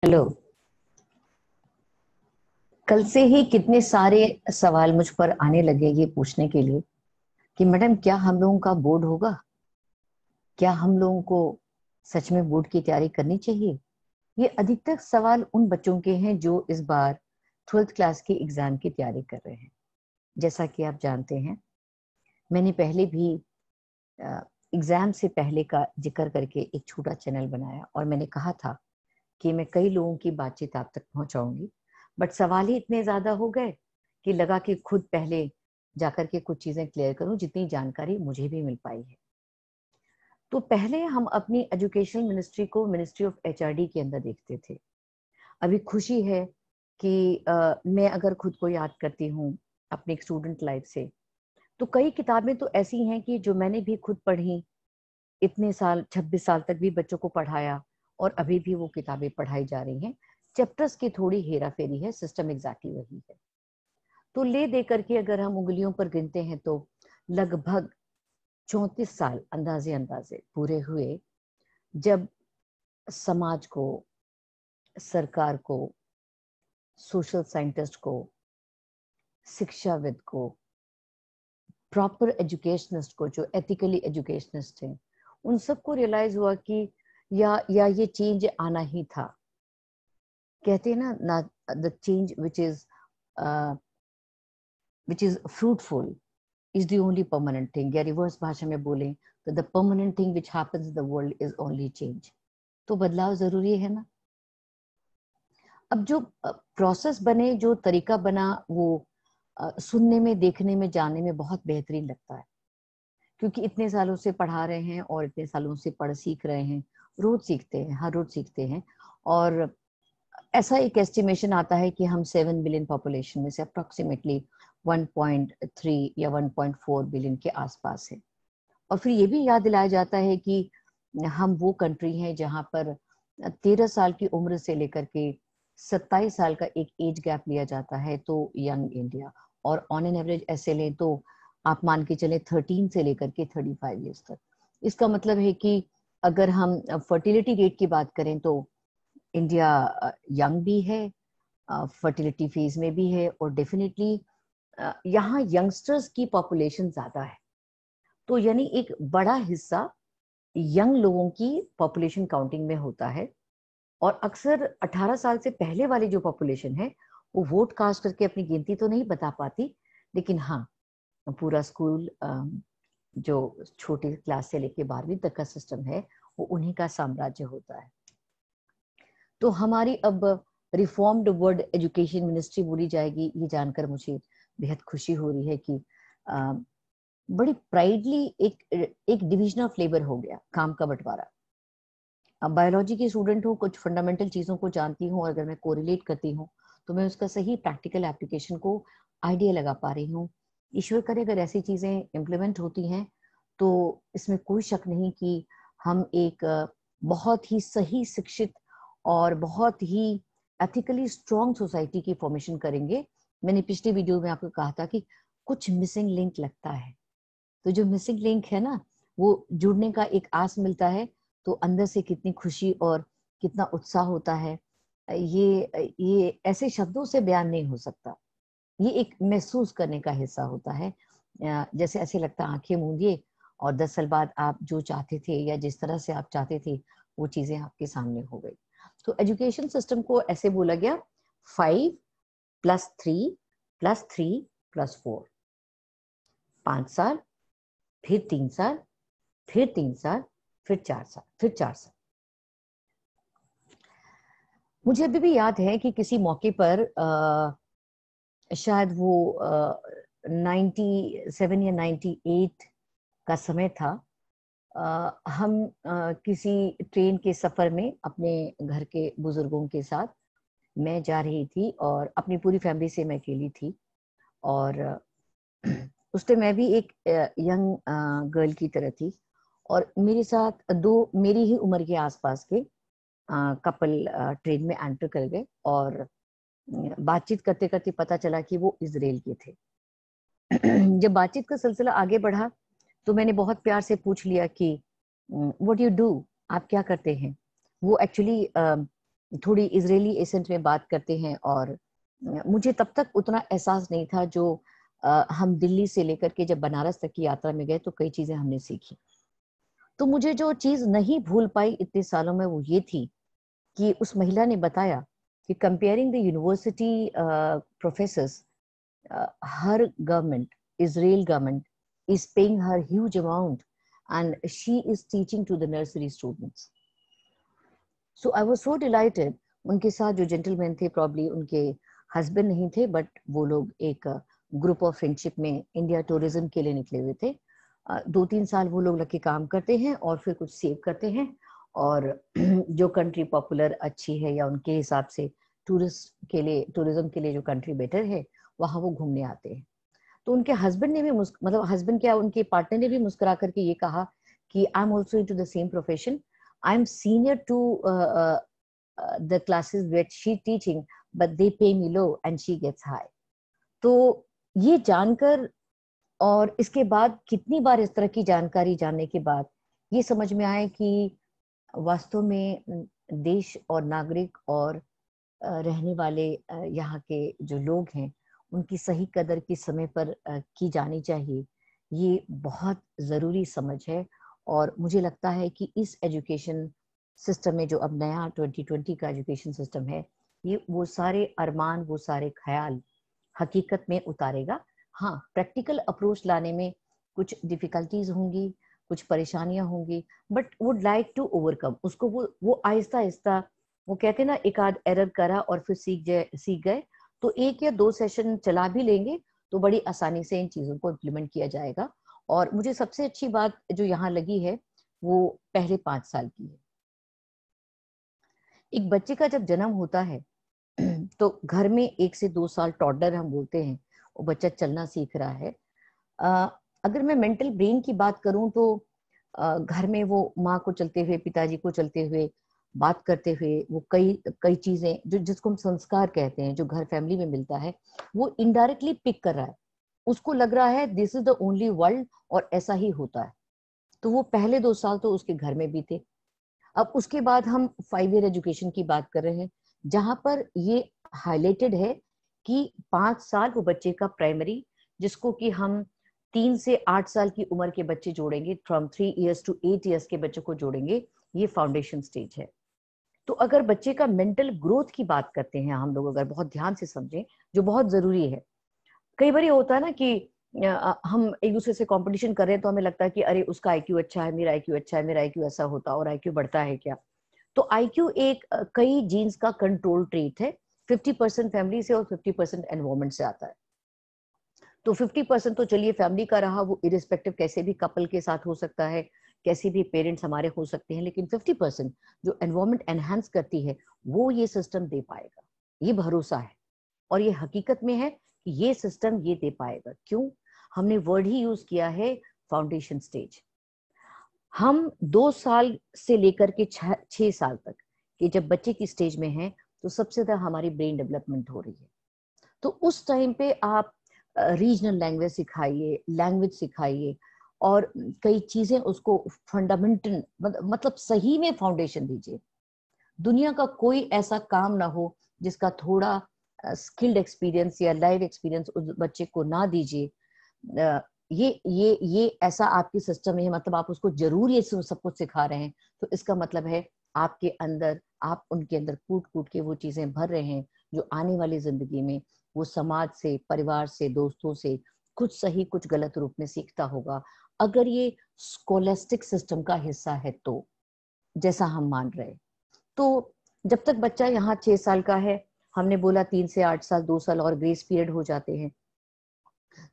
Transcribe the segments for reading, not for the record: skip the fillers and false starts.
Hello. कल से ही कितने सारे सवाल मुझ पर आने लगे ये पूछने के लिए कि मैडम क्या हम लोगों का बोर्ड होगा, क्या हम लोगों को सच में बोर्ड की तैयारी करनी चाहिए। ये अधिकतर सवाल उन बच्चों के हैं जो इस बार 12th क्लास के एग्जाम की तैयारी कर रहे हैं। जैसा कि आप जानते हैं, मैंने पहले भी एग्जाम से पहले का जिक्र करके एक छोटा चैनल बनाया और मैंने कहा था कि मैं कई लोगों की बातचीत आप तक पहुंचाऊंगी। बट सवाल ही इतने ज्यादा हो गए कि लगा कि खुद पहले जाकर के कुछ चीजें क्लियर करूं, जितनी जानकारी मुझे भी मिल पाई है। तो पहले हम अपनी एजुकेशन मिनिस्ट्री को मिनिस्ट्री ऑफ एचआरडी के अंदर देखते थे। अभी खुशी है कि मैं अगर खुद को याद करती हूँ अपनी स्टूडेंट लाइफ से, तो कई किताबें तो ऐसी हैं कि जो मैंने भी खुद पढ़ी, इतने साल 26 साल तक भी बच्चों को पढ़ाया और अभी भी वो किताबें पढ़ाई जा रही हैं। चैप्टर्स की थोड़ी हेरा फेरी है, सिस्टम एग्जैक्टली वही है। तो ले दे करके अगर हम उंगलियों पर गिनते हैं तो लगभग 34 साल अंदाजे अंदाजे पूरे हुए, जब समाज को, सरकार को, सोशल साइंटिस्ट को, शिक्षाविद को, प्रॉपर एजुकेशनिस्ट को, जो एथिकली एजुकेशनिस्ट हैं, उन सबको रियलाइज हुआ कि या ये चेंज आना ही था। कहते हैं ना, the change which is fruitful is the only permanent thing, या रिवर्स भाषा में बोलें तो the permanent thing which happens in the world is only change। तो बदलाव जरूरी है ना। अब जो प्रोसेस बने, जो तरीका बना, वो सुनने में, देखने में, जानने में बहुत बेहतरीन लगता है, क्योंकि इतने सालों से पढ़ा रहे हैं और इतने सालों से पढ़ सीख रहे हैं। रोज सीखते हैं, हर रोज सीखते हैं। और ऐसा एक एस्टिमेशन आता है कि हम 7 बिलियन पॉपुलेशन में से अप्रोक्सीमेटली 1.3 या 1.4 बिलियन के आसपास है। और फिर ये भी याद दिलाया जाता है कि हम वो कंट्री हैं जहां पर 13 साल की उम्र से लेकर के 27 साल का एक एज गैप लिया जाता है, तो यंग इंडिया। और ऑन एन एवरेज ऐसे लें तो आप मान के चले 13 से लेकर के 35 ईयर्स तक। इसका मतलब है कि अगर हम फर्टिलिटी रेट की बात करें तो इंडिया यंग भी है, फर्टिलिटी फेज में भी है, और डेफिनेटली यहाँ यंगस्टर्स की पॉपुलेशन ज्यादा है। तो यानी एक बड़ा हिस्सा यंग लोगों की पॉपुलेशन काउंटिंग में होता है। और अक्सर 18 साल से पहले वाली जो पॉपुलेशन है वो वोट कास्ट करके अपनी गिनती तो नहीं बता पाती, लेकिन हाँ, पूरा स्कूल, जो छोटी क्लास से लेके 12वीं तक का सिस्टम है, वो उन्हीं का साम्राज्य होता है। तो हमारी अब रिफॉर्म्ड वर्ल्ड एजुकेशन मिनिस्ट्री बोली जाएगी, ये जानकर मुझे बेहद खुशी हो रही है कि बड़ी प्राइडली एक डिवीजन ऑफ लेबर हो गया, काम का बंटवारा। अब बायोलॉजी की स्टूडेंट हूँ, कुछ फंडामेंटल चीजों को जानती हूँ, और अगर मैं कोरिलेट करती हूँ तो मैं उसका सही प्रैक्टिकल एप्लीकेशन को आइडिया लगा पा रही हूँ। ईश्वर करे अगर ऐसी चीजें इम्प्लीमेंट होती हैं तो इसमें कोई शक नहीं कि हम एक बहुत ही सही, शिक्षित और बहुत ही एथिकली स्ट्रॉन्ग सोसाइटी की फॉर्मेशन करेंगे। मैंने पिछले वीडियो में आपको कहा था कि कुछ मिसिंग लिंक लगता है, तो जो मिसिंग लिंक है ना, वो जुड़ने का एक आस मिलता है, तो अंदर से कितनी खुशी और कितना उत्साह होता है, ये ऐसे शब्दों से बयान नहीं हो सकता। ये एक महसूस करने का हिस्सा होता है। जैसे ऐसे लगता है आंखें मूंदिए और 10 साल बाद आप जो चाहते थे या जिस तरह से आप चाहते थे वो चीजें आपके सामने हो गई। तो एजुकेशन सिस्टम को ऐसे बोला गया, 5+3+3+4, 5 साल, फिर 3 साल, फिर 3 साल, फिर 4 साल, फिर 4 साल। मुझे अभी भी याद है कि किसी मौके पर शायद वो 97 या 98 का समय था। हम किसी ट्रेन के सफर में अपने घर के बुजुर्गों के साथ मैं जा रही थी, और अपनी पूरी फैमिली से मैं अकेली थी। और उस टाइम मैं भी एक यंग गर्ल की तरह थी, और मेरे साथ दो मेरी ही उम्र के आसपास के कपल ट्रेन में एंटर कर गए, और बातचीत करते करते पता चला कि वो इजराइल के थे। जब बातचीत का सिलसिला आगे बढ़ा तो मैंने बहुत प्यार से पूछ लिया कि व्हाट यू डू, आप क्या करते हैं। वो एक्चुअली थोड़ी इजरायली एसेंट में बात करते हैं, और मुझे तब तक उतना एहसास नहीं था जो हम दिल्ली से लेकर के जब बनारस तक की यात्रा में गए तो कई चीजें हमने सीखी। तो मुझे जो चीज नहीं भूल पाई इतने सालों में वो ये थी कि उस महिला ने बताया कि comparing the university professors, her government, Israel government, is paying her huge amount, and she is teaching to the nursery students. So I was so delighted. उनके साथ जो जेंटलमैन थे, प्रॉब्ली उनके हस्बैंड नहीं थे, बट वो लोग एक ग्रुप ऑफ फ्रेंडशिप में इंडिया टूरिज्म के लिए निकले हुए थे। 2-3 साल वो लोग लग के काम करते हैं और फिर कुछ सेव करते हैं, और जो कंट्री पॉपुलर अच्छी है या उनके हिसाब से टूरिस्ट के लिए, टूरिज्म के लिए जो कंट्री बेटर है, वहां वो घूमने आते हैं। तो उनके हस्बैंड ने भी मतलब हस्बैंड क्या, उनके पार्टनर ने भी मुस्कुरा करके ये कहा कि I am also into the same profession, I am senior to the classes which she teaching, but they pay me low and she gets high. तो ये जानकर, और इसके बाद कितनी बार इस तरह की जानकारी जानने के बाद ये समझ में आया कि वास्तव में देश और नागरिक और रहने वाले यहाँ के जो लोग हैं, उनकी सही कदर किस समय पर की जानी चाहिए, ये बहुत ज़रूरी समझ है। और मुझे लगता है कि इस एजुकेशन सिस्टम में जो अब नया 2020 का एजुकेशन सिस्टम है, ये वो सारे अरमान, वो सारे ख्याल हकीकत में उतारेगा। हाँ, प्रैक्टिकल अप्रोच लाने में कुछ डिफिकल्टीज होंगी, कुछ परेशानियां होंगी, but would like to overcome उसको। वो आहिस्ता आहिस्ता, वो कहते हैं ना, एक आध एरर करा और फिर सीख गए, तो 1 या 2 सेशन चला भी लेंगे तो बड़ी आसानी से इन चीजों को इम्प्लीमेंट किया जाएगा। और मुझे सबसे अच्छी बात जो यहाँ लगी है वो पहले 5 साल की है। एक बच्चे का जब जन्म होता है तो घर में 1 से 2 साल टॉडलर हम बोलते हैं, वो बच्चा चलना सीख रहा है। अगर मैं मेंटल ब्रेन की बात करूं तो घर में वो माँ को चलते हुए, पिताजी को चलते हुए, बात करते हुए, वो कई कई चीजें जो जिसको हम संस्कार कहते हैं, जो घर फैमिली में मिलता है, वो इनडायरेक्टली पिक कर रहा है। उसको लग रहा है this is the only world और ऐसा ही होता है। तो वो पहले 2 साल तो उसके घर में भी थे। अब उसके बाद हम 5 ईयर एजुकेशन की बात कर रहे हैं, जहां पर ये हाईलाइटेड है कि 5 साल वो बच्चे का प्राइमरी, जिसको कि हम 3 से 8 साल की उम्र के बच्चे जोड़ेंगे, फ्रॉम 3 इयर्स टू 8 इयर्स के बच्चों को जोड़ेंगे, ये फाउंडेशन स्टेज है। तो अगर बच्चे का मेंटल ग्रोथ की बात करते हैं हम लोग, अगर बहुत ध्यान से समझें, जो बहुत जरूरी है। कई बार ये होता है ना कि हम एक दूसरे से कंपटीशन कर रहे हैं तो हमें लगता है कि अरे उसका आईक्यू अच्छा है, मेरा आईक्यू अच्छा है, मेरा आईक्यू ऐसा होता और आईक्यू बढ़ता है क्या। तो आईक्यू एक कई जीन्स का कंट्रोल ट्रेट है। 50% फैमिली से और 50% एनवायरमेंट से आता है। तो 50% तो चलिए फैमिली का रहा, वो इरिस्पेक्टिव कैसे भी कपल के साथ हो सकता है, कैसे भी पेरेंट्स हमारे हो सकते हैं, लेकिन 50% जो एनवायरमेंट एनहांस करती है वो ये सिस्टम दे पाएगा, ये भरोसा है। और ये हकीकत में है कि ये सिस्टम ये दे पाएगा। क्यों? हमने वर्ड ही यूज किया है, फाउंडेशन स्टेज। हम 2 साल से लेकर के 6 साल तक कि जब बच्चे की स्टेज में है, तो सबसे ज्यादा हमारी ब्रेन डेवलपमेंट हो रही है। तो उस टाइम पे आप रीजनल लैंग्वेज सिखाइए, लैंग्वेज सिखाइए, और कई चीजें उसको फंडामेंटल, मतलब सही में फाउंडेशन दीजिए। दुनिया का कोई ऐसा काम ना हो जिसका थोड़ा स्किल्ड एक्सपीरियंस या लाइव एक्सपीरियंस उस बच्चे को ना दीजिए। ये ऐसा आपके सिस्टम में है, मतलब आप उसको जरूर ये सब कुछ सिखा रहे हैं, तो इसका मतलब है आपके अंदर, आप उनके अंदर कूट कूट के वो चीजें भर रहे हैं जो आने वाली जिंदगी में वो समाज से, परिवार से, दोस्तों से कुछ सही कुछ गलत रूप में सीखता होगा, अगर ये स्कॉलेस्टिक सिस्टम का हिस्सा है तो, जैसा हम मान रहे। तो जब तक बच्चा यहाँ 6 साल का है, हमने बोला 3 से 8 साल, 2 साल और ग्रेस पीरियड हो जाते हैं,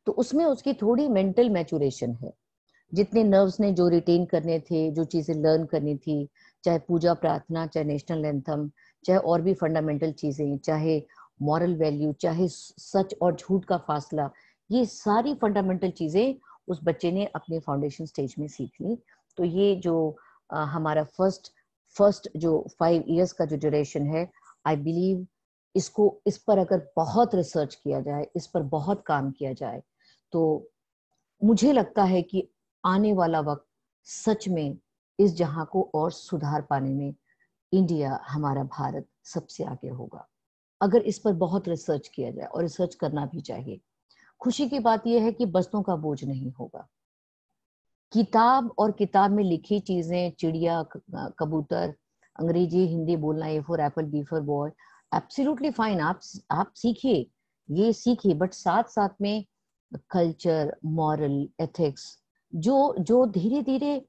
तो उसमें उसकी थोड़ी मेंटल मैचुरेशन है। जितने नर्व्स ने जो रिटेन करने थे, जो चीजें लर्न करनी थी, चाहे पूजा प्रार्थना, चाहे नेशनल एंथम, चाहे और भी फंडामेंटल चीजें, चाहे मॉरल वैल्यू, चाहे सच और झूठ का फासला, ये सारी फंडामेंटल चीजें उस बच्चे ने अपने फाउंडेशन स्टेज में सीख ली। तो ये जो हमारा फर्स्ट जो 5 इयर्स का जो ड्यूरेशन है, आई बिलीव इस पर अगर बहुत रिसर्च किया जाए, इस पर बहुत काम किया जाए, तो मुझे लगता है कि आने वाला वक्त सच में इस जहां को और सुधार पाने में इंडिया, हमारा भारत सबसे आगे होगा, अगर इस पर बहुत रिसर्च किया जाए, और रिसर्च करना भी चाहिए। खुशी की बात यह है कि बस्तों का बोझ नहीं होगा। किताब और किताब में लिखी चीजें, चिड़िया, कबूतर, अंग्रेजी हिंदी बोलना, A for apple, B for boy, absolutely fine, आप सीखिए, ये सीखिए, बट साथ साथ में कल्चर, मॉरल, एथिक्स, जो जो धीरे धीरे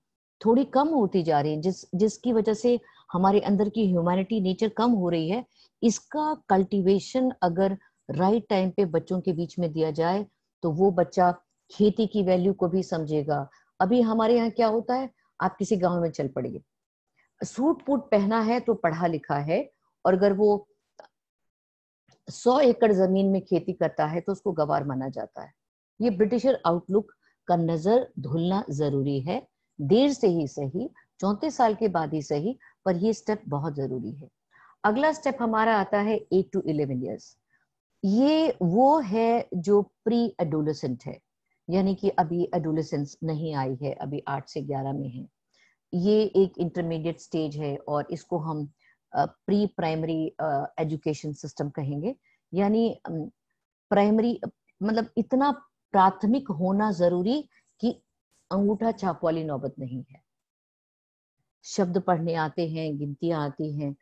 थोड़ी कम होती जा रही है, जिसकी वजह से हमारे अंदर की ह्यूमैनिटी नेचर कम हो रही है, इसका कल्टीवेशन अगर राइट टाइम पे बच्चों के बीच में दिया जाए, तो वो बच्चा खेती की वैल्यू को भी समझेगा। अभी हमारे यहाँ क्या होता है, आप किसी गांव में चल पड़िए, सूट बूट पहना है तो पढ़ा लिखा है, और अगर वो 100 एकड़ जमीन में खेती करता है तो उसको गवार माना जाता है। ये ब्रिटिशर आउटलुक का नजर धुलना जरूरी है, देर से ही सही, 34 साल के बाद ही सही, पर ये स्टेप बहुत जरूरी है। अगला स्टेप हमारा आता है 8 to 11 ईयर्स। ये वो है जो प्री एडोलेसेंट है, यानी कि अभी एडोलेसेंस नहीं आई है, अभी 8 से 11 में है। ये एक इंटरमीडिएट स्टेज है, और इसको हम प्री प्राइमरी एजुकेशन सिस्टम कहेंगे। यानी प्राइमरी मतलब इतना प्राथमिक होना जरूरी कि अंगूठा छाप वाली नौबत नहीं है। शब्द पढ़ने आते हैं, गिनतियां आती हैं,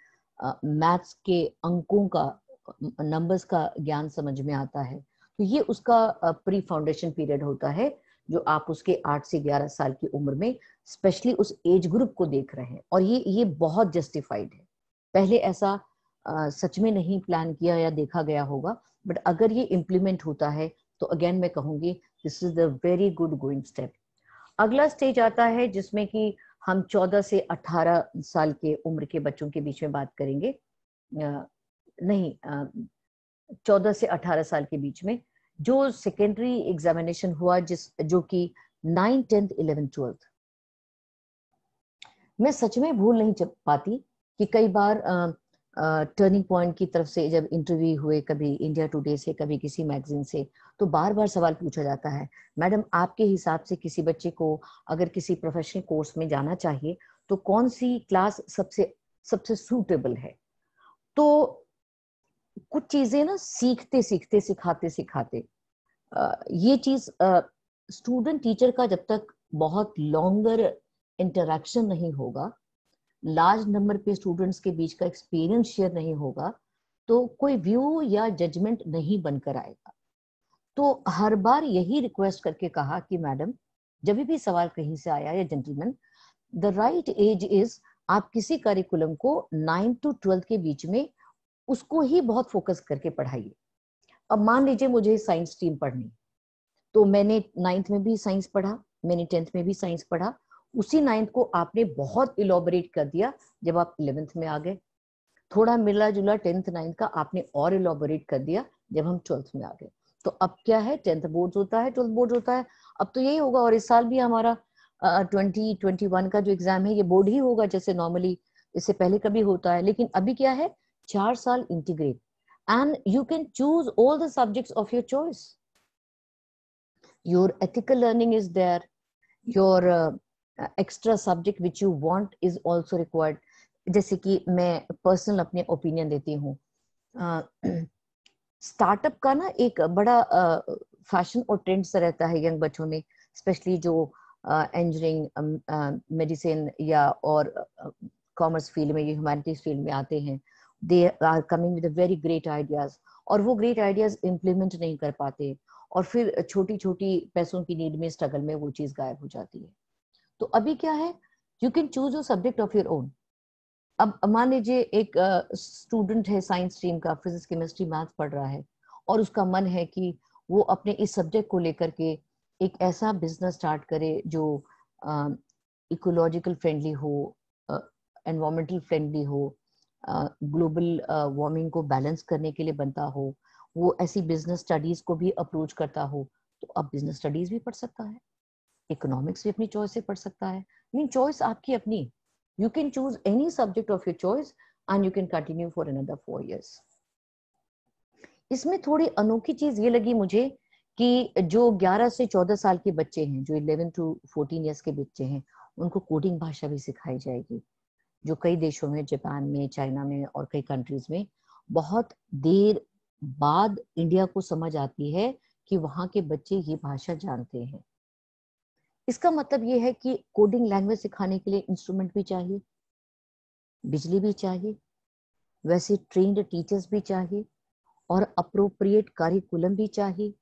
मैथ्स के अंकों का, नंबर्स का ज्ञान समझ में आता है। तो ये उसका प्री फाउंडेशन पीरियड होता है, जो आप उसके 8 से 11 साल की उम्र में स्पेशली उस एज ग्रुप को देख रहे हैं, और ये बहुत जस्टिफाइड है। पहले ऐसा सच में नहीं प्लान किया या देखा गया होगा, बट अगर ये इम्प्लीमेंट होता है तो अगेन मैं कहूंगी this is the very good going step. अगला स्टेज आता है जिसमें कि हम 14 से 18 साल के उम्र के बच्चों के बीच में बात करेंगे, नहीं, 14 से 18 साल के बीच में, जो सेकेंडरी एग्जामिनेशन हुआ, जो कि 9, 10th, 11th, 12th। मैं सच में भूल नहीं पाती कि कई बार टर्निंग पॉइंट की तरफ से जब इंटरव्यू हुए, कभी इंडिया टुडे से, कभी किसी मैगजीन से, तो बार बार सवाल पूछा जाता है, मैडम आपके हिसाब से किसी बच्चे को अगर किसी प्रोफेशनल कोर्स में जाना चाहिए तो कौन सी क्लास सबसे सबसे सूटेबल है। तो कुछ चीजें ना सीखते सीखते, सिखाते सिखाते, ये चीज स्टूडेंट टीचर का जब तक बहुत लॉन्गर इंटरेक्शन नहीं होगा, लार्ज नंबर पे स्टूडेंट्स के बीच का एक्सपीरियंस शेयर नहीं होगा, तो कोई व्यू या जजमेंट नहीं बनकर आएगा। तो हर बार यही रिक्वेस्ट करके कहा कि मैडम, जब भी सवाल कहीं से आया, या gentleman, the right age is, आप किसी करिकुलम को 9 to 12 के बीच में उसको ही बहुत फोकस करके पढ़ाइए। अब मान लीजिए मुझे साइंस स्ट्रीम पढ़नी, तो मैंने 9th में भी साइंस पढ़ा, मैंने 10th में भी साइंस पढ़ा, उसी 9th को आपने बहुत इलोबरेट कर दिया जब आप 11th में आ गए, थोड़ा मिला जुला 10th 9th का आपने और इलोबरेट कर दिया जब हम 12th में आ गए। तो अब क्या है, 10th बोर्ड होता है, 12th बोर्ड होता है, अब तो यही होगा। और इस साल भी हमारा 2021 का जो एग्जाम है ये बोर्ड ही होगा, जैसे नॉर्मली इससे पहले कभी होता है। लेकिन अभी क्या है, 4 साल integrate, and you can choose all the subjects of your choice. Your ethical learning is there, your extra subject which you want is also required. जैसे कि मैं पर्सनल अपने ओपिनियन देती हूँ, स्टार्टअप का ना एक बड़ा फैशन और ट्रेंड सा रहता है यंग बच्चों में, स्पेशली जो इंजीनियरिंग, मेडिसिन या और कॉमर्स फील्ड में, ये ह्यूमैनिटीज फील्ड में आते हैं। They are coming with very great ideas, और वो ग्रेट आइडियाज इम्प्लीमेंट नहीं कर पाते, और फिर छोटी छोटी पैसों की नीड में, स्ट्रगल में वो चीज गायब हो जाती है। तो अभी क्या है, you can choose a subject of your own. अब मान लीजिए एक स्टूडेंट है साइंस स्ट्रीम का, फिजिक्स केमिस्ट्री मैथ्स पढ़ रहा है, और उसका मन है कि वो अपने इस सब्जेक्ट को लेकर के एक ऐसा बिजनेस स्टार्ट करे जो इकोलॉजिकल फ्रेंडली हो, एनवायरमेंटल फ्रेंडली हो, ग्लोबल वार्मिंग को बैलेंस करने के लिए बनता हो, वो ऐसी बिजनेस स्टडीज को भी अप्रोच करता हो, तो अब बिजनेस स्टडीज भी पढ़ सकता है, इकोनॉमिक्स भी अपनी चॉइस से पढ़ सकता है। मीन चॉइस आपकी अपनी, you can choose any subject of your choice and you can continue for another 4 years। इसमें थोड़ी अनोखी चीज ये लगी मुझे कि जो 11 से 14 साल के बच्चे हैं, जो 11 to 14 ईयर्स के बच्चे हैं, उनको कोडिंग भाषा भी सिखाई जाएगी। जो कई देशों में, जापान में, चाइना में और कई कंट्रीज में बहुत देर बाद इंडिया को समझ आती है कि वहां के बच्चे ये भाषा जानते हैं। इसका मतलब ये है कि कोडिंग लैंग्वेज सिखाने के लिए इंस्ट्रूमेंट भी चाहिए, बिजली भी चाहिए, वैसे ट्रेन्ड टीचर्स भी चाहिए और अप्रोप्रिएट करिकुलम भी चाहिए।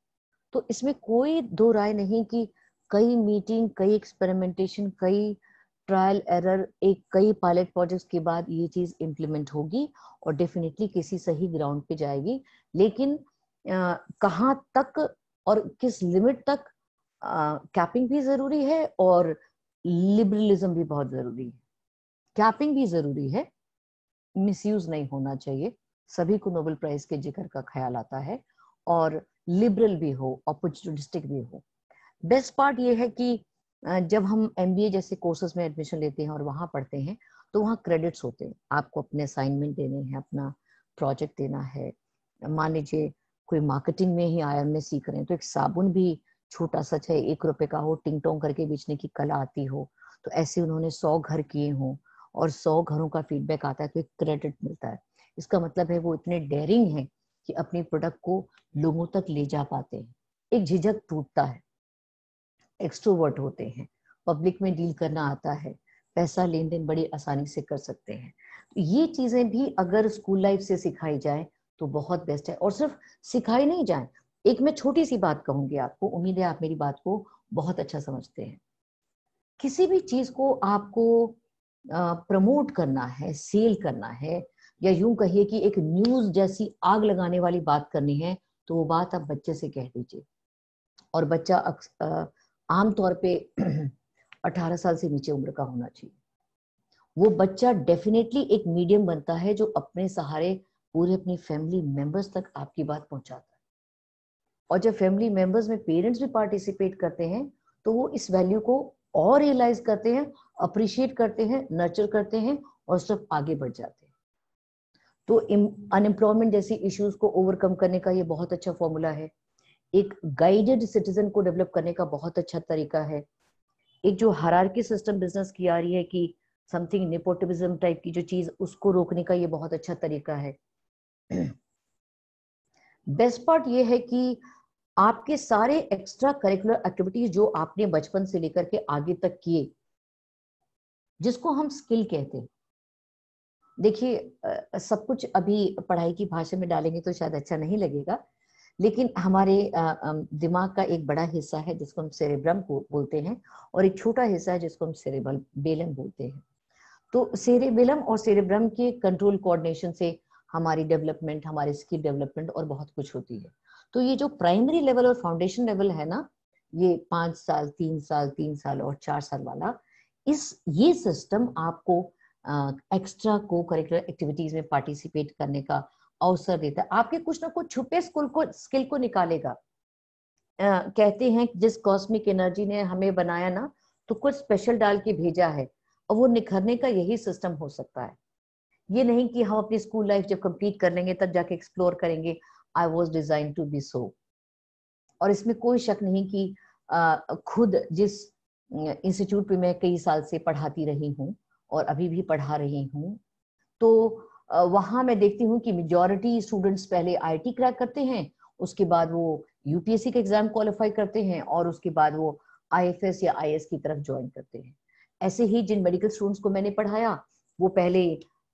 तो इसमें कोई दो राय नहीं कि कई मीटिंग, कई एक्सपेरिमेंटेशन, कई ट्रायल एरर, कई पायलट प्रोजेक्ट्स के बाद ये चीज इम्प्लीमेंट होगी और डेफिनेटली किसी सही ग्राउंड पे जाएगी। लेकिन कहाँ तक और किस लिमिट तक कैपिंग भी जरूरी है और लिबरलिज्म भी बहुत जरूरी है। कैपिंग भी जरूरी है, मिसयूज नहीं होना चाहिए, सभी को नोबेल प्राइज के जिक्र का ख्याल आता है, और लिबरल भी हो, अपॉर्चुनिस्टिक भी हो। बेस्ट पार्ट ये है कि जब हम एमबीए जैसे कोर्सेज में एडमिशन लेते हैं और वहां पढ़ते हैं तो वहाँ क्रेडिट्स होते हैं, आपको अपने असाइनमेंट देने हैं, अपना प्रोजेक्ट देना है। मान लीजिए कोई मार्केटिंग में ही आईएमए सीख रहे हैं तो एक साबुन भी छोटा सा चाहे 1 रुपए का हो, टिंग टोंग करके बेचने की कला आती हो, तो ऐसे उन्होंने 100 घर किए हों और 100 घरों का फीडबैक आता है तो एक क्रेडिट मिलता है। इसका मतलब है वो इतने डेयरिंग है कि अपने प्रोडक्ट को लोगों तक ले जा पाते हैं। एक झिझक टूटता है, एक्सट्रोवर्ट होते हैं, पब्लिक में डील करना आता है, पैसा लेन देन बड़ी आसानी से कर सकते हैं। ये चीजें भी अगर स्कूल लाइफ से सिखाई जाए तो बहुत बेस्ट है। और सिर्फ सिखाई नहीं जाए, एक मैं छोटी सी बात कहूंगी आपको, उम्मीद है आप मेरी बात को बहुत अच्छा समझते हैं। किसी भी चीज को आपको प्रमोट करना है, सेल करना है, या यूं कहिए कि एक न्यूज जैसी आग लगाने वाली बात करनी है, तो वो बात आप बच्चे से कह दीजिए। और बच्चा आमतौर पे 18 साल से नीचे उम्र का होना चाहिए। वो बच्चा डेफिनेटली एक मीडियम बनता है जो अपने सहारे पूरे अपनी फैमिली मेंबर्स तक आपकी बात पहुंचाता है। और जब फैमिली मेंबर्स में पेरेंट्स भी पार्टिसिपेट करते हैं तो वो इस वैल्यू को और रियलाइज करते हैं, अप्रिशिएट करते हैं, नर्चर करते हैं और सब आगे बढ़ जाते हैं। तो अनएम्प्लॉयमेंट जैसी इश्यूज को ओवरकम करने का ये बहुत अच्छा फॉर्मूला है। एक गाइडेड सिटीजन को डेवलप करने का बहुत अच्छा तरीका है। एक जो हायरार्की सिस्टम बिजनेस की आ रही है कि समथिंग नेपोटिज्म टाइप की जो चीज, उसको रोकने का ये बहुत अच्छा तरीका है। बेस्ट पार्ट ये है कि आपके सारे एक्स्ट्रा करिकुलर एक्टिविटीज जो आपने बचपन से लेकर के आगे तक किए, जिसको हम स्किल कहते हैं। देखिए सब कुछ अभी पढ़ाई की भाषा में डालेंगे तो शायद अच्छा नहीं लगेगा, लेकिन हमारे दिमाग का एक बड़ा हिस्सा है जिसको हम सेरेब्रम को बोलते हैं, और एक छोटा हिस्सा है जिसको हम सेरेबेलम बोलते हैं। तो सेरेबेलम और सेरेब्रम के कंट्रोल कोऑर्डिनेशन से हमारी डेवलपमेंट, हमारी स्किल डेवलपमेंट और बहुत कुछ होती है। तो ये जो प्राइमरी लेवल और फाउंडेशन लेवल है ना, ये 5 साल, 3 साल, 3 साल और 4 साल वाला, ये सिस्टम आपको एक्स्ट्रा को करिकुलर एक्टिविटीज में पार्टिसिपेट करने का अवसर देता है, आपके कुछ ना कुछ छुपे स्किल को निकालेगा। कहते हैं जिस कॉस्मिक एनर्जी ने हमें बनाया ना, तो कुछ स्पेशल डाल के भेजा है, और वो निखरने का यही सिस्टम हो सकता है। ये नहीं कि हम अपनी स्कूल लाइफ जब कंप्लीट कर लेंगे तब जाके एक्सप्लोर करेंगे I was design to be so. और इसमें कोई शक नहीं कि खुद जिस इंस्टीट्यूट पे मैं कई साल से पढ़ाती रही हूँ और अभी भी पढ़ा रही हूँ, तो वहां मैं देखती हूँ कि मेजॉरिटी स्टूडेंट्स पहले आईआईटी क्रैक करते हैं, उसके बाद वो यूपीएससी का एग्जाम क्वालिफाई करते हैं और उसके बाद वो आईएफएस या आईएएस की तरफ ज्वाइन करते हैं। ऐसे ही जिन मेडिकल स्टूडेंट्स को मैंने पढ़ाया वो पहले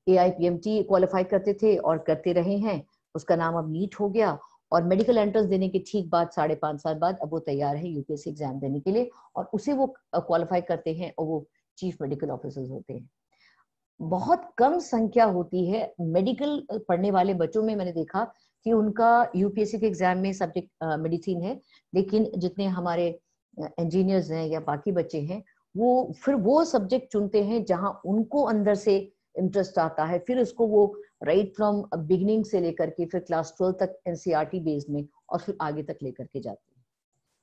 एआईपीएमटी क्वालिफाई करते थे और करते रहे हैं, उसका नाम अब नीट हो गया, और मेडिकल एंट्रेंस देने के ठीक बाद 5.5 साल बाद अब वो तैयार है यूपीएससी एग्जाम देने के लिए, और उसे वो क्वालिफाई करते हैं और वो चीफ मेडिकल ऑफिसर्स होते हैं। बहुत कम संख्या होती है मेडिकल पढ़ने वाले बच्चों में, मैंने देखा कि उनका यूपीएससी के एग्जाम में सब्जेक्ट मेडिसिन है, लेकिन जितने हमारे इंजीनियर्स हैं या बाकी बच्चे हैं, वो फिर वो सब्जेक्ट चुनते हैं जहां उनको अंदर से इंटरेस्ट आता है, फिर उसको वो राइट फ्रॉम बिगिनिंग से लेकर के फिर क्लास 12 तक एनसीईआरटी बेस्ड में और फिर आगे तक लेकर के जाते हैं।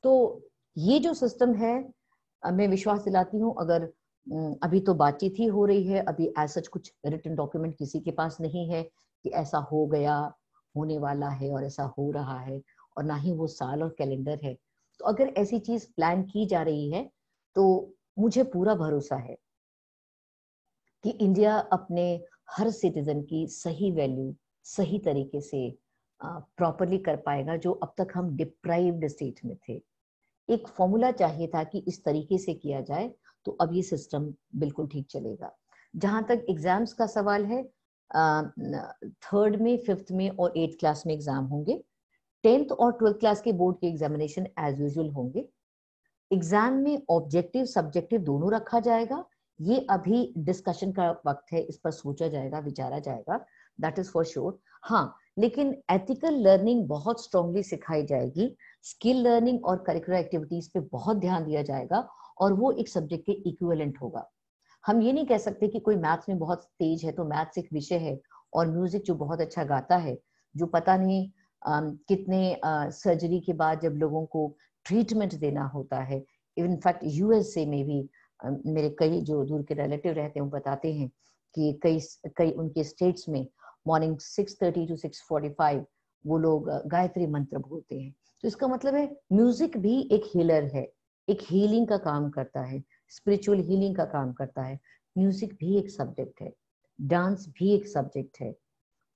तो ये जो सिस्टम है, मैं विश्वास दिलाती हूँ, अगर अभी तो बातचीत ही हो रही है, अभी ऐसा कुछ रिटन डॉक्यूमेंट किसी के पास नहीं है कि ऐसा हो गया, होने वाला है और ऐसा हो रहा है, और ना ही वो साल और कैलेंडर है। तो अगर ऐसी चीज प्लान की जा रही है तो मुझे पूरा भरोसा है कि इंडिया अपने हर सिटीजन की सही वैल्यू सही तरीके से प्रॉपरली कर पाएगा, जो अब तक हम डिप्राइव्ड स्टेट में थे। एक फॉर्मूला चाहिए था कि इस तरीके से किया जाए, तो अब ये सिस्टम बिल्कुल ठीक चलेगा। जहां तक एग्जाम्स का सवाल है, 3rd में, 5th में और 8th क्लास में एग्जाम होंगे। 10th और 12th क्लास के बोर्ड के एग्जामिनेशन एज यूजुअल होंगे। एग्जाम में ऑब्जेक्टिव सब्जेक्टिव दोनों रखा जाएगा। ये अभी डिस्कशन का वक्त है, इस पर सोचा जाएगा, विचारा जाएगा, दैट इज फॉर श्योर। हाँ, लेकिन एथिकल लर्निंग बहुत स्ट्रांगली सिखाई जाएगी। स्किल लर्निंग और करिकुलर एक्टिविटीज पे बहुत ध्यान दिया जाएगा, और वो एक सब्जेक्ट के इक्विवेलेंट होगा। हम ये नहीं कह सकते कि कोई मैथ्स में बहुत तेज है तो मैथ्स एक विषय है, और म्यूजिक जो बहुत अच्छा गाता है, जो पता नहीं कितने सर्जरी के बाद जब लोगों को ट्रीटमेंट देना होता है। इनफैक्ट यूएसए में भी मेरे कई जो दूर के रिलेटिव रहते हैं वो बताते हैं कि कई कई उनके स्टेट्स में मॉर्निंग 6:30 to 6:45 वो लोग गायत्री मंत्र बोलते हैं। तो इसका मतलब है म्यूजिक भी एक हीलर है, एक हीलिंग का काम करता है, स्पिरिचुअल हीलिंग का काम करता है। म्यूजिक भी एक सब्जेक्ट है, डांस भी एक सब्जेक्ट है,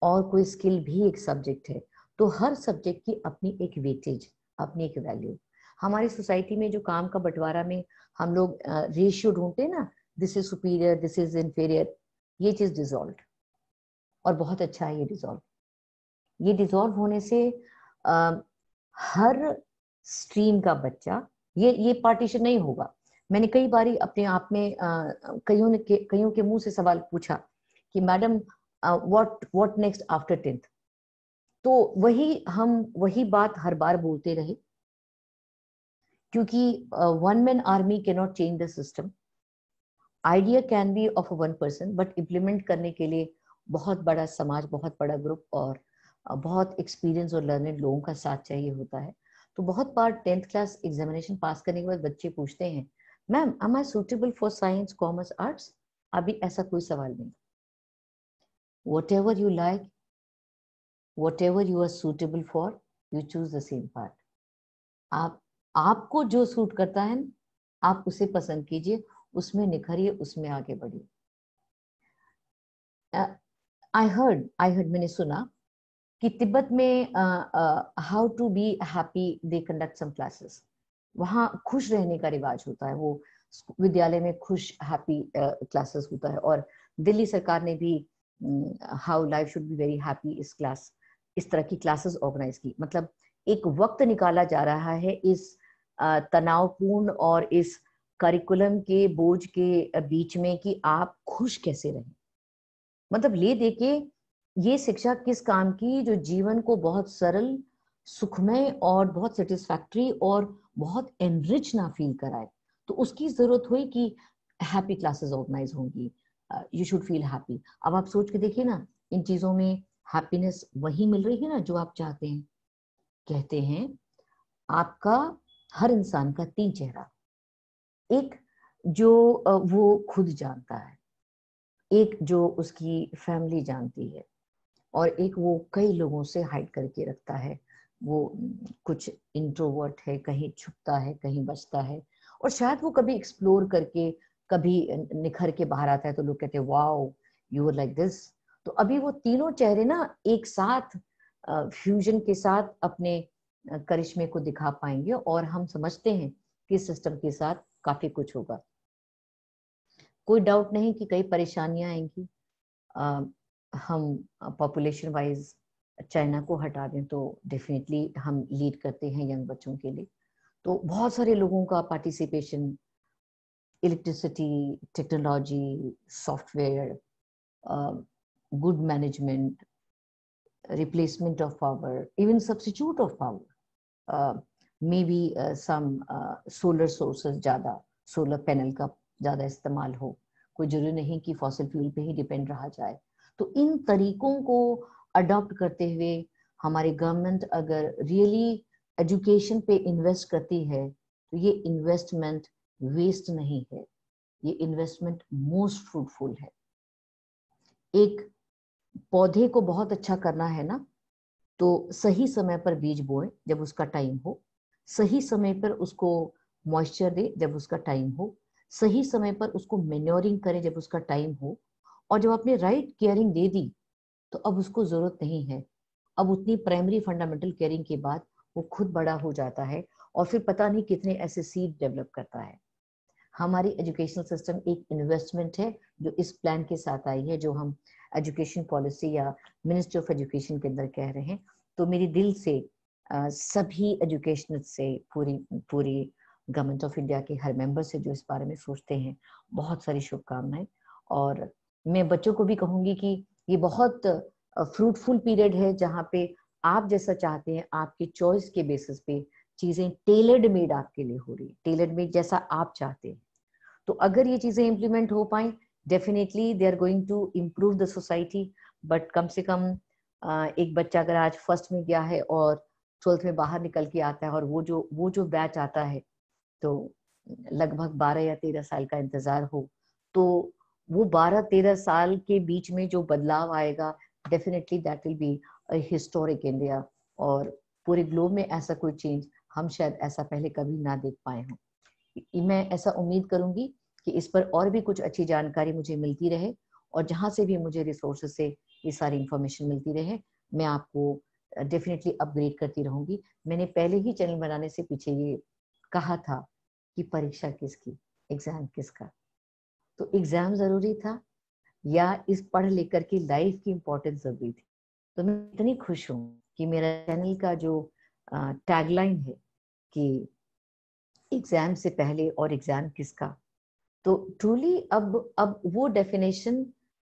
और कोई स्किल भी एक सब्जेक्ट है। तो हर सब्जेक्ट की अपनी एक वेटेज, अपनी एक वैल्यू। हमारी सोसाइटी में जो काम का बंटवारा में हम लोग रेशियो ढूंढते हैं ना, this is superior, this is inferior, ये चीज डिसॉल्व, और बहुत अच्छा है ये डिसॉल्व। ये डिसॉल्व होने से हर स्ट्रीम का बच्चा, ये पार्टीशन नहीं होगा। मैंने कई बारी अपने आप में कईयों के मुंह से सवाल पूछा कि madam what next after 10th। तो वही बात हर बार बोलते रहे, क्योंकि one man army can not change the system. Idea can be of one person, but implement करने के लिए बहुत बड़ा समाज, बहुत बड़ा ग्रुप, और बहुत एक्सपीरियंस और लर्नेड लोगों का साथ चाहिए होता है। तो बहुत बार 10th क्लास एग्जामिनेशन पास करने के बाद बच्चे पूछते हैं, ma'am am I suitable for science, commerce, arts? अभी ऐसा कोई सवाल नहीं। whatever you like, whatever you are suitable for, you choose the same part. आपको जो सूट करता है आप उसे पसंद कीजिए, उसमें निखरिए, उसमें आगे बढ़िए। आई हर्ड मैंने सुना कि तिब्बत में how to be happy they conduct some classes. वहाँ खुश रहने का रिवाज होता है, वो विद्यालय में खुश हैप्पी क्लासेस होता है। और दिल्ली सरकार ने भी how life should be very happy इस तरह की क्लासेस ऑर्गेनाइज की। मतलब एक वक्त निकाला जा रहा है इस तनावपूर्ण और इस करिकुलम के बोझ के बीच में कि आप खुश कैसे रहें। मतलब ले दे के ये शिक्षा किस काम की, जो जीवन को बहुत सरल, सुखमय और बहुत सेटिस्फैक्टरी और बहुत एनरिच ना फील कराए। तो उसकी जरूरत हुई कि हैप्पी क्लासेस ऑर्गेनाइज होंगी, यू शुड फील हैप्पी। अब आप सोच के देखिए ना, इन चीजों में हैप्पीनेस वही मिल रही है ना जो आप चाहते हैं। कहते हैं आपका हर इंसान का 3 चेहरा, एक जो वो खुद जानता है, एक जो उसकी फैमिली जानती है, और एक वो कई लोगों से हाइड करके रखता है। वो कुछ इंट्रोवर्ट है, कहीं छुपता है, कहीं बचता है, और शायद वो कभी एक्सप्लोर करके कभी निखर के बाहर आता है तो लोग कहते हैं wow you are like this. तो अभी वो तीनों चेहरे ना एक साथ फ्यूजन के साथ अपने करिश्मे को दिखा पाएंगे, और हम समझते हैं कि सिस्टम के साथ काफी कुछ होगा। कोई डाउट नहीं कि कई परेशानियां आएंगी। हम पॉपुलेशन वाइज चाइना को हटा दें तो डेफिनेटली हम लीड करते हैं यंग बच्चों के लिए। तो बहुत सारे लोगों का participation, electricity, technology, software, good management, replacement of power, even substitute of power, may be some solar sources, ज़्यादा सोलर पैनल का ज़्यादा इस्तेमाल हो। कोई जरूरी नहीं कि फॉसिल फ्यूल पे ही डिपेंड रहा जाए। तो इन तरीकों को अडॉप्ट करते हुए हमारी गवर्नमेंट अगर रियली एजुकेशन पे इन्वेस्ट करती है तो ये इन्वेस्टमेंट वेस्ट नहीं है, ये इन्वेस्टमेंट मोस्ट फ्रूटफुल है। एक पौधे को बहुत अच्छा करना है ना, तो सही समय पर बीज बोए जब उसका टाइम हो, सही समय पर उसको मॉइस्चर दे जब उसका टाइम हो, सही समय पर उसको मैन्योरिंग करें जब उसका टाइम हो, और जब आपने राइट केयरिंग दे दी तो अब उसको जरूरत नहीं है, अब उतनी प्राइमरी फंडामेंटल केयरिंग के बाद वो खुद बड़ा हो जाता है और फिर पता नहीं कितने ऐसे सीड डेवलप करता है। हमारी एजुकेशनल सिस्टम एक इन्वेस्टमेंट है जो इस प्लान के साथ आई है, जो हम एजुकेशन पॉलिसी या मिनिस्ट्री ऑफ एजुकेशन के अंदर कह रहे हैं। तो मेरी दिल से सभी एजुकेशनल से पूरी पूरी गवर्नमेंट ऑफ इंडिया के हर मेंबर से जो इस बारे में सोचते हैं, बहुत सारी शुभकामनाएं। और मैं बच्चों को भी कहूंगी कि ये बहुत फ्रूटफुल पीरियड है जहाँ पे आप जैसा चाहते हैं, आपकी चॉइस के बेसिस पे चीजें टेलर्ड मेड आपके लिए हो रही है, टेलर्ड मेड जैसा आप चाहते हैं। तो अगर ये चीजें इम्प्लीमेंट हो पाए, definitely they are going to improve the society. But कम से कम एक बच्चा अगर आज फर्स्ट में गया है और 12th में बाहर निकल के आता है और वो जो बैच आता है, तो लगभग 12 या 13 साल का इंतजार हो, तो वो 12-13 साल के बीच में जो बदलाव आएगा, definitely that will be historic India. और पूरे ग्लोब में ऐसा कोई चेंज हम शायद ऐसा पहले कभी ना देख पाए हों। मैं ऐसा उम्मीद करूंगी कि इस पर और भी कुछ अच्छी जानकारी मुझे मिलती रहे, और जहां से भी मुझे रिसोर्सेज से ये सारी इंफॉर्मेशन मिलती रहे, मैं आपको डेफिनेटली अपग्रेड करती रहूंगी। मैंने पहले ही चैनल बनाने से पीछे ये कहा था कि परीक्षा किसकी, एग्जाम किसका। तो एग्जाम जरूरी था या इस पढ़ लेकर के लाइफ की इंपॉर्टेंस जरूरी थी। तो मैं इतनी खुश हूँ कि मेरा चैनल का जो टैगलाइन है कि एग्जाम से पहले और एग्जाम किसका, तो ट्रूली अब वो डेफिनेशन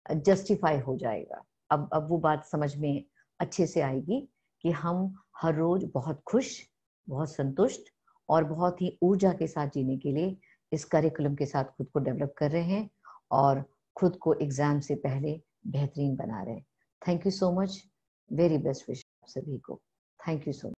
जस्टिफाई हो जाएगा। अब वो बात समझ में अच्छे से आएगी कि हम हर रोज बहुत खुश, बहुत संतुष्ट और बहुत ही ऊर्जा के साथ जीने के लिए इस करिकुलम के साथ खुद को डेवलप कर रहे हैं और खुद को एग्जाम से पहले बेहतरीन बना रहे हैं। Thank you so much, very best wish सभी को। Thank you so much.